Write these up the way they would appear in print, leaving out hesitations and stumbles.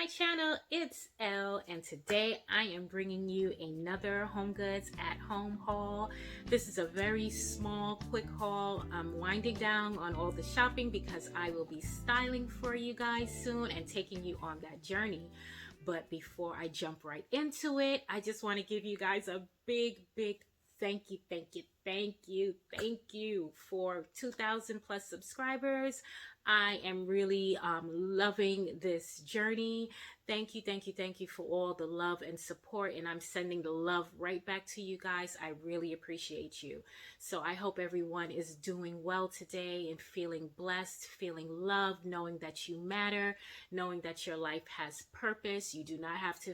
my channel. It's Elle, and today I am bringing you another HomeGoods at Home haul. This is a very small, quick haul. I'm winding down on all the shopping because I will be styling for you guys soon and taking you on that journey. But before I jump right into it, I just want to give you guys a big thank you for 2,000 plus subscribers. I am really loving this journey. Thank you for all the love and support, and I'm sending the love right back to you guys. I really appreciate you. So I hope everyone is doing well today and feeling blessed, feeling loved, knowing that you matter, knowing that your life has purpose. You do not have to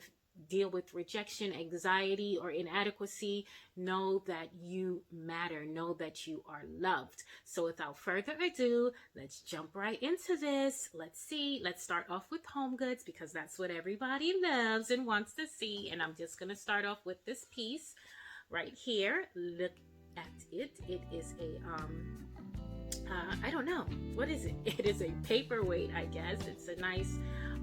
deal with rejection, anxiety, or inadequacy. Know that you matter. Know that you are loved. So without further ado, let's jump right into this. Let's start off with HomeGoods because that's what everybody loves and wants to see. And I'm just going to start off with this piece right here. Look at it. It is a I don't know, what is it? It is a paperweight, I guess. It's a nice,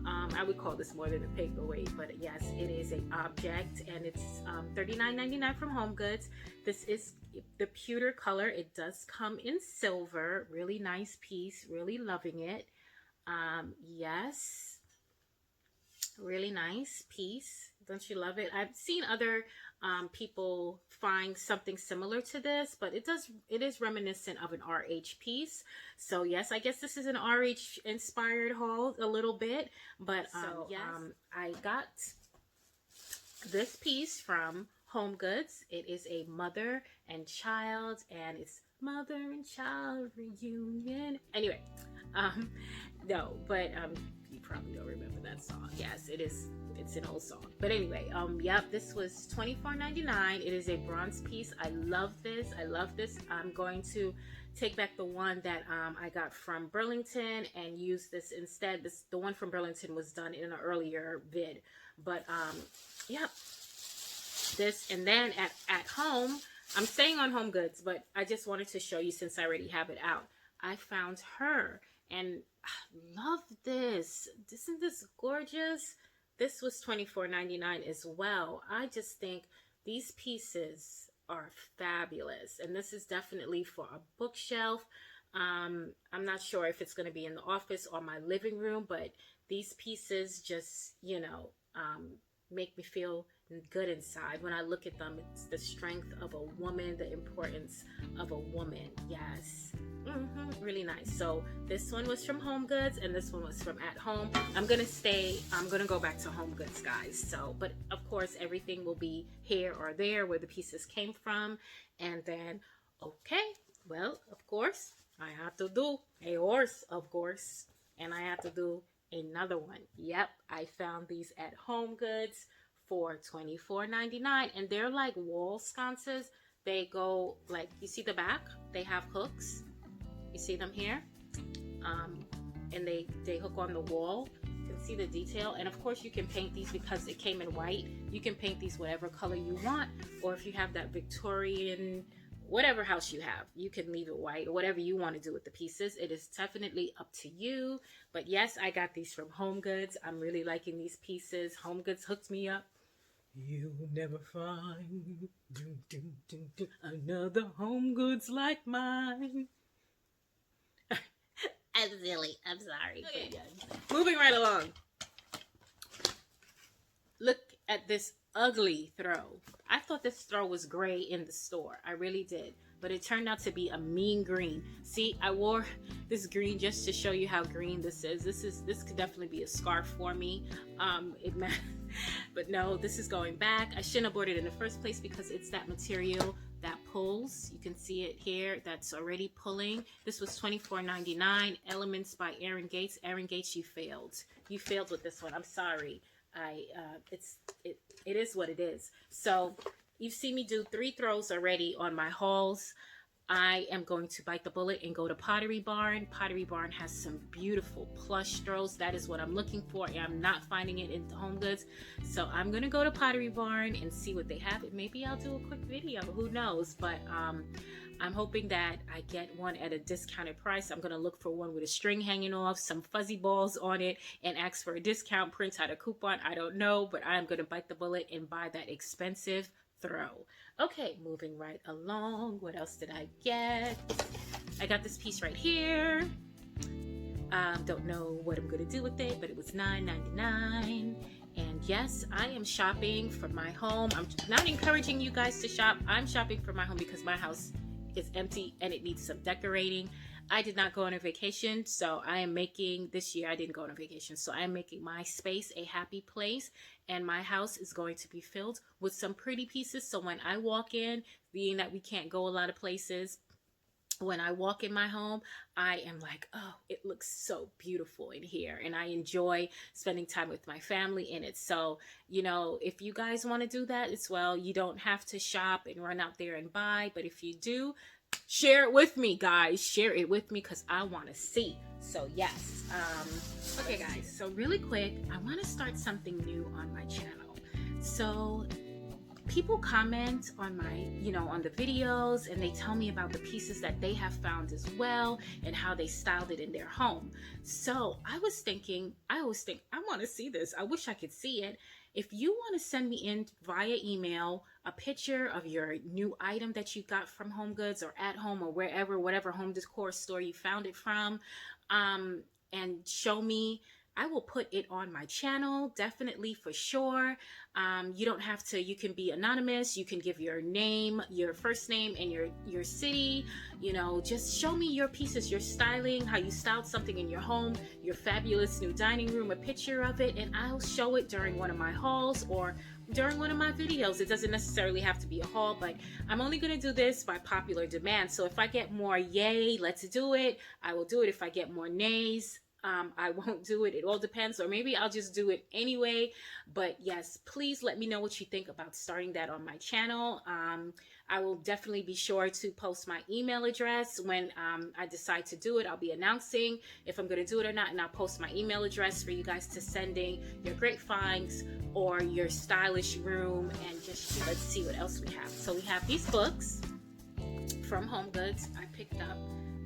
I would call this more than a paperweight, but yes, it is an object, and it's $39.99 from HomeGoods. This is the pewter color. It does come in silver. Really nice piece. Really loving it. Yes, really nice piece. Don't you love it? I've seen other people find something similar to this, but it is reminiscent of an RH piece. So yes, I guess this is an RH inspired haul a little bit, but yes, I got this piece from HomeGoods. It is a mother and child, and it's mother and child reunion. Anyway, no, but you probably don't remember that song. Yes, it is. It's an old song. But anyway, yep, this was $24.99. It is a bronze piece. I love this. I love this. I'm going to take back the one that I got from Burlington and use this instead. The one from Burlington was done in an earlier vid. But yep. This, and then at home, I'm staying on HomeGoods, but I just wanted to show you since I already have it out. I found her, and I love this. Isn't this gorgeous? This was $24.99 as well. I just think these pieces are fabulous, and this is definitely for a bookshelf. I'm not sure if it's going to be in the office or my living room, but these pieces just, you know, make me feel good inside. When I look at them, it's the strength of a woman, the importance of a woman. Yes. Really nice. So this one was from HomeGoods and this one was from At Home. I'm gonna go back to HomeGoods, guys. So, but of course everything will be here or there where the pieces came from. And then, okay, well, of course I have to do a horse, of course, and I have to do another one. Yep, I found these at HomeGoods for $24.99, and they're like wall sconces. They go like, you see the back, they have hooks. You see them here, and they hook on the wall. You can see the detail, and of course you can paint these because it came in white. You can paint these whatever color you want, or if you have that Victorian, whatever house you have, you can leave it white or whatever you want to do with the pieces. It is definitely up to you. But yes, I got these from HomeGoods. I'm really liking these pieces. HomeGoods hooked me up. You'll never find another HomeGoods like mine. I'm silly. I'm sorry. Okay. Moving right along. Look at this ugly throw. I thought this throw was gray in the store. I really did. But it turned out to be a mean green. See, I wore this green just to show you how green this is. This could definitely be a scarf for me. But no, this is going back. I shouldn't have bought it in the first place because it's that material that pulls. You can see it here. That's already pulling. This was $24.99. Elements by Aaron Gates. Aaron Gates, you failed. You failed with this one. I'm sorry. It is what it is. So you've seen me do 3 throws already on my hauls. I am going to bite the bullet and go to Pottery Barn. Pottery Barn has some beautiful plush throws. That is what I'm looking for, and I'm not finding it in HomeGoods. So I'm going to go to Pottery Barn and see what they have. Maybe I'll do a quick video. Who knows? But I'm hoping that I get one at a discounted price. I'm going to look for one with a string hanging off, some fuzzy balls on it, and ask for a discount, print out a coupon. I don't know, but I'm going to bite the bullet and buy that expensive throw. Okay, moving right along. What else did I get? I got this piece right here. Don't know what I'm going to do with it, but it was $9.99. And yes, I am shopping for my home. I'm not encouraging you guys to shop. I'm shopping for my home because my house is empty and it needs some decorating. I did not go on a vacation, so I am making, this year I didn't go on a vacation, so I'm making my space a happy place, and my house is going to be filled with some pretty pieces. So when I walk in, being that we can't go a lot of places, when I walk in my home, I am like, oh, it looks so beautiful in here. And I enjoy spending time with my family in it. So, you know, if you guys want to do that as well, you don't have to shop and run out there and buy. But if you do, share it with me, guys. Share it with me because I want to see. So, yes. Okay, guys. So really quick, I want to start something new on my channel. So people comment on my, on the videos, and they tell me about the pieces that they have found as well and how they styled it in their home. So I was thinking, I always think, I want to see this. I wish I could see it. If you want to send me in via email a picture of your new item that you got from HomeGoods or at home or wherever, whatever home decor store you found it from, and show me, I will put it on my channel, definitely, for sure. You don't have to, you can be anonymous. You can give your name, your first name, and your city. Just show me your pieces, your styling, how you styled something in your home, your fabulous new dining room, a picture of it, and I'll show it during one of my hauls or during one of my videos. It doesn't necessarily have to be a haul, but I'm only going to do this by popular demand. So if I get more yay, let's do it, I will do it. If I get more nays, I won't do it. It all depends, or maybe I'll just do it anyway. But yes, please let me know what you think about starting that on my channel. I will definitely be sure to post my email address when I decide to do it. I'll be announcing if I'm going to do it or not, and I'll post my email address for you guys to send in your great finds or your stylish room, and just let's see what else we have. So we have these books from HomeGoods. I picked up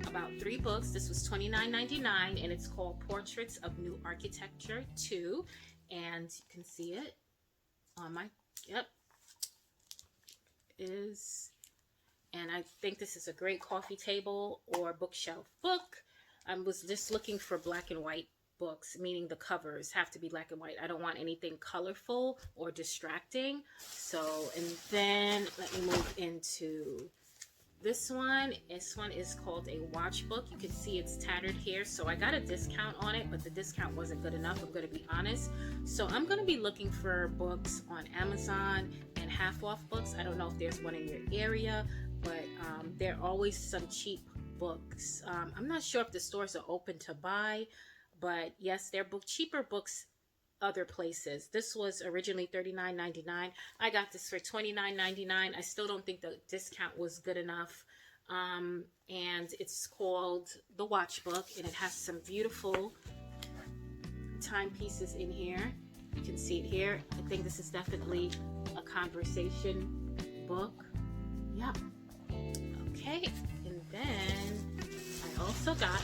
about 3 books. This was $29.99, and it's called Portraits of New Architecture 2, and you can see it on my, and I think this is a great coffee table or bookshelf book. I was just looking for black and white books, meaning the covers have to be black and white. I don't want anything colorful or distracting. So, and then let me move into this one. This one is called a watch book. You can see it's tattered here. So I got a discount on it, but the discount wasn't good enough, I'm going to be honest. So I'm going to be looking for books on Amazon and half off books. I don't know if there's one in your area, but there are always some cheap books. I'm not sure if the stores are open to buy, but yes, there are cheaper books other places. This was originally $39.99. I got this for $29.99. I still don't think the discount was good enough. And it's called The Watch Book, and it has some beautiful timepieces in here. You can see it here. I think this is definitely a conversation book. Yeah. Okay. And then I also got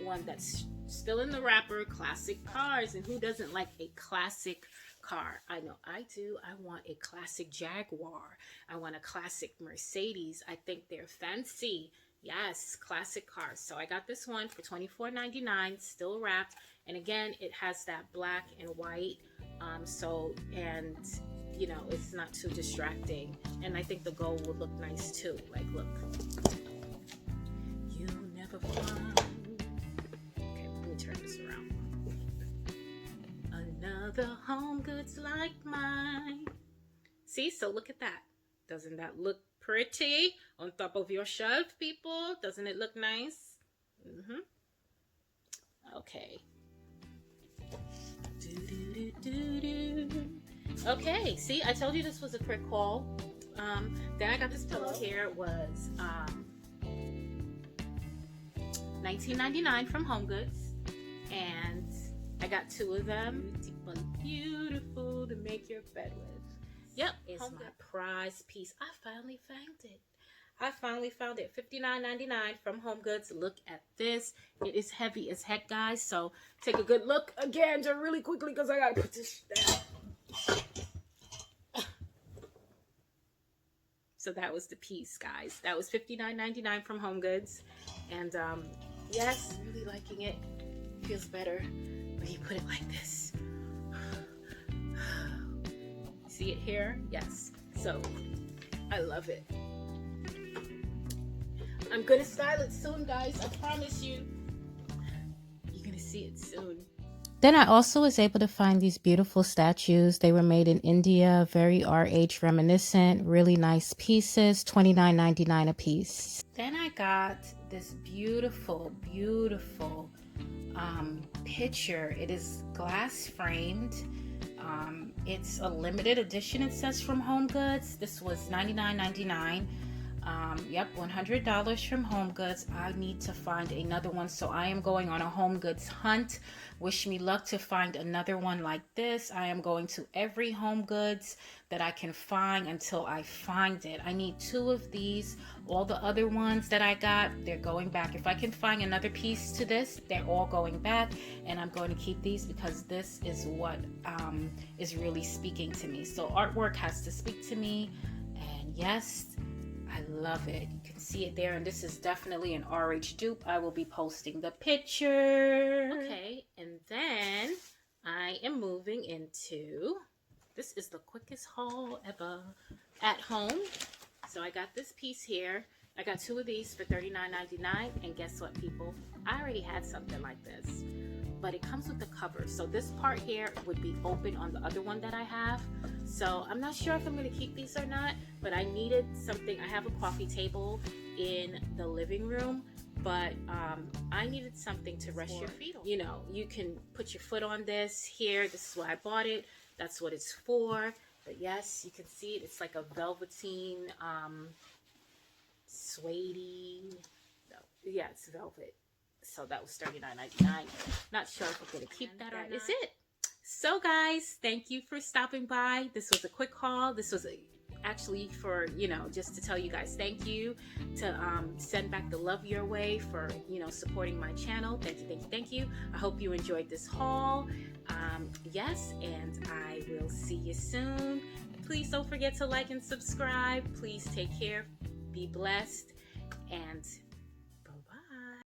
one that's still in the wrapper, classic cars. And who doesn't like a classic car? I know I do. I want a classic Jaguar. I want a classic Mercedes. I think they're fancy. Yes, classic cars. So I got this one for $24.99, still wrapped. And again, it has that black and white. And it's not too distracting. And I think the gold would look nice too. Like, look. You never find. Turn this around. Another HomeGoods like mine. See, so look at that. Doesn't that look pretty on top of your shelf, people? Doesn't it look nice? Okay. Okay, see, I told you this was a quick haul. Then I got this pillow here. It was $19.99 from HomeGoods, and I got 2 of them. Beautiful to make your bed with. Yep, it's my prize piece. I finally found it. $59.99 from HomeGoods. Look at this. It is heavy as heck, guys. So take a good look again, just really quickly, because I gotta put this down. So that was the piece, guys. That was $59.99 from HomeGoods. And yes, really liking it. Feels better when you put it like this. See it here? Yes. So I love it. I'm gonna style it soon, guys. I promise you. You're gonna see it soon. Then I also was able to find these beautiful statues. They were made in India, very RH reminiscent, really nice pieces, $29.99 a piece. Then I got this beautiful, beautiful picture. It is glass framed. It's a limited edition, it says, from HomeGoods. This was $99.99. Yep, $100 from HomeGoods. I need to find another one, so I am going on a HomeGoods hunt. Wish me luck to find another one like this. I am going to every HomeGoods that I can find until I find it. I need 2 of these. All the other ones that I got, they're going back. If I can find another piece to this, they're all going back, and I'm going to keep these because this is what is really speaking to me. So artwork has to speak to me, and yes, I love it. You can see it there, and this is definitely an RH dupe. I will be posting the picture. Okay, and then I am moving into, this is the quickest haul ever, at home. So I got this piece here. I got 2 of these for $39.99, and guess what, people? I already had something like this, but it comes with the cover. So this part here would be open on the other one that I have. So I'm not sure if I'm gonna keep these or not, but I needed something. I have a coffee table in the living room, but I needed something to rest your feet on. You know, you can put your foot on this here. This is why I bought it. That's what it's for. But yes, you can see it. It's like a velveteen, suede. No, yeah, it's velvet. So that was $39.99. Not sure if I'm gonna keep that or not. That is it. So guys, thank you for stopping by. This was a quick haul. This was actually for, you know, just to tell you guys thank you, to send back the love your way for, you know, supporting my channel. Thank you, thank you, thank you. I hope you enjoyed this haul. Yes, and I will see you soon. Please don't forget to like and subscribe. Please take care, be blessed, and